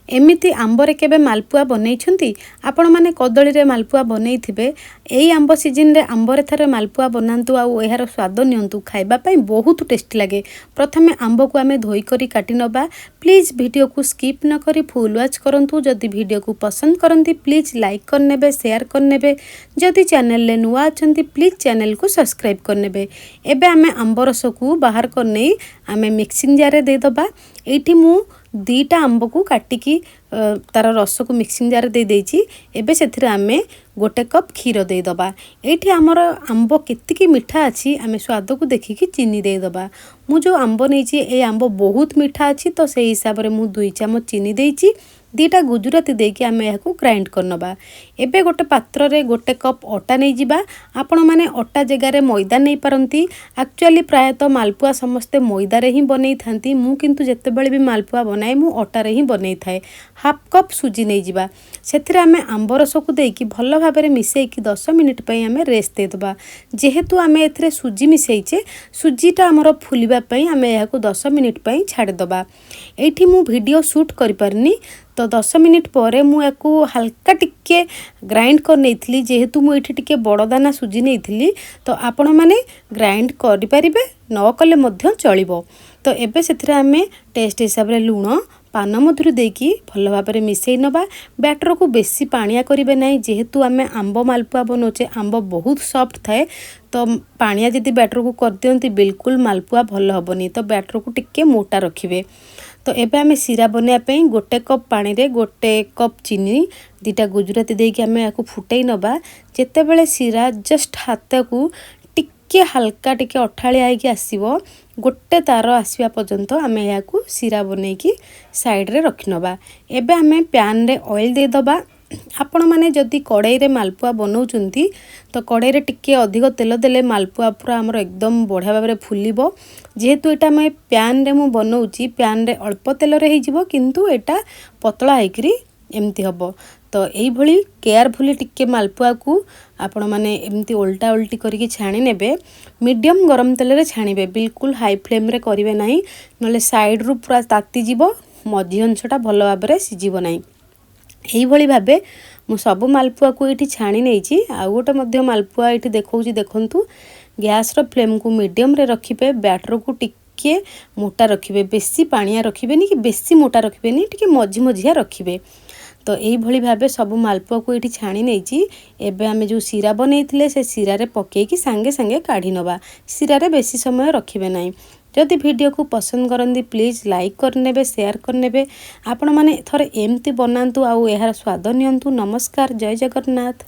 एमिति आंबर केबे मालपुआ बनई आपण माने कदली रे मालपुआ बनई थिबे। एई आंब सीजन रे आंबर थारे मालपुआ बनांतु आउ एहार स्वाद नियंतु खाइबा पई बहुत टेस्टी लागे। प्रथमे आंब को आमे धोई करी काटी नबा। प्लीज वीडियो को स्किप न करी फुल वॉच करंतु। जदि वीडियो को पसंद करंती प्लीज लाइक करनेबे शेयर करनेबे। जदि चैनल ले नुआ अछंती प्लीज चैनल को सब्सक्राइब करनेबे। एबे आमे आंब रस को बाहर करने आमे मिक्सिंग जार दे दबा। एठी मु दीटा आंब को काटिकी तार रस को मिक्सिंग जार दे देइची। एबे सेथिरे आमे गोटे कप क्षीर दे दबा। एठी हमर आंब केतिकी मीठा अछि आमे स्वाद को देखिकी चीनी दे दबा। मु जो आंब नेची ए आंब बहुत मीठा अछि तो से हिसाब रे मु 2 चम्मच चीनी देइची। दीटा गुजराती देकी आमे याकू ग्राइंड करनबा। एबे गोटे पात्र रे गोटे कप अटा नै जिबा। आपण माने अटा जगह रे मैदा नै परंती। एक्चुअली प्राय तो मालपुआ समस्ते मैदा रे ही बनै थांती। मु किंतु जत्ते बेले भी मालपुआ बनाए मु अटा रे ही बनै थाए। हाफ कप सुजी नै जिबा। सेथिरे आमे आंब रस को देकी भलो भाबरे मिसेई की 10 मिनिट पई आमे रेस्ट दे दबा। जेहेतु आमे एथरे सुजी मिसेइचे सुजीटा हमर फुलिबा पई आमे याकू 10 मिनिट पई छाड़ दबा। एठी मु वीडियो शूट करि परनी तो 10 मिनिट पर मु याकू हल्का टिके ग्राइंड कर नेइथली। जेहेतु मु एठी टिके बड़ दाना सुजी नेइथली तो आपण माने ग्राइंड करि परिबे न कले मध्य चलिबो। तो एबे सेथिरे आमे टेस्ट हिसाब रे लूण पान मधुरी देकी भल भाबरे मिसेई नबा। बैटर को बेसी पानिया करिवे नै। जेहेतु आमे आंब मालपुआ बनोचे आंब बहुत सॉफ्ट थाए तो पानिया जदि बैटर को कर दियंती बिल्कुल मालपुआ भल हबनी। तो बैटर को टिके मोटा रखिबे। तो एबे आमे सीरा बनिया पई गोटे कप पानी रे गोटे कप चीनी दीटा गुजराती देकी आमे याकू फुटई नबा। जेते बेले सीरा जस्ट हाथ को टिके हल्का टिके अठाळिया आइकी आसीबो गोटे तार आसीबा पर्यंत आमे याकू सीरा बनेकी साइड रे रखि नबा। एबे आमे पैन रे ऑयल दे दबा। आपण माने जदि कड़ाई रे मालपुआ बनौचंती तो कड़ाई रे टिके अधिक तेल देले मालपुआ पूरा हमर एकदम बढ़िया भाबरे फुलिबो। जेहेतु एटा मैं पैन रे मु बनौची पैन रे अल्प तेल रे ही जिवो किंतु एटा पतला हैकरी एमती हबो। तो एई भली केयरफुली टिके मालपुआ को आपण माने एमती उल्टा उल्टी करके छाणी नेबे। मीडियम गरम तेल रे छाणीबे बिल्कुल हाई फ्लेम रे करिवे नाही नले साइड रु पूरा ताती जिवो मझी अंशटा भल भाबरे सिजिबो नाही। एई भली भाबे मु सब मालपुआ को एठी छाणी नेइची। आ गोटे मध्य मालपुआ एठी देखौची देखंतु गैस रो फ्लेम को मीडियम रे रखिबे। बैटर को टिके मोटा रखिबे बेसी पानिया रखिबेनी कि बेसी मोटा रखिबेनी टिके मझी मझिया रखिबे। तो एई भली भाबे सब मालपुआ को एठी छाणी नेइची। एबे आमे जो सीरा बनेइथिले से सीरा रे पकेकी संगे संगे काढी नबा। सीरा रे बेसी समय रखिबे नाही। जदि वीडियो को पसंद करंदी प्लीज लाइक करनेबे शेयर करनेबे। आपण माने थरे एमती बनांतु आउ एहार स्वाद नियंतु। नमस्कार जय जगन्नाथ।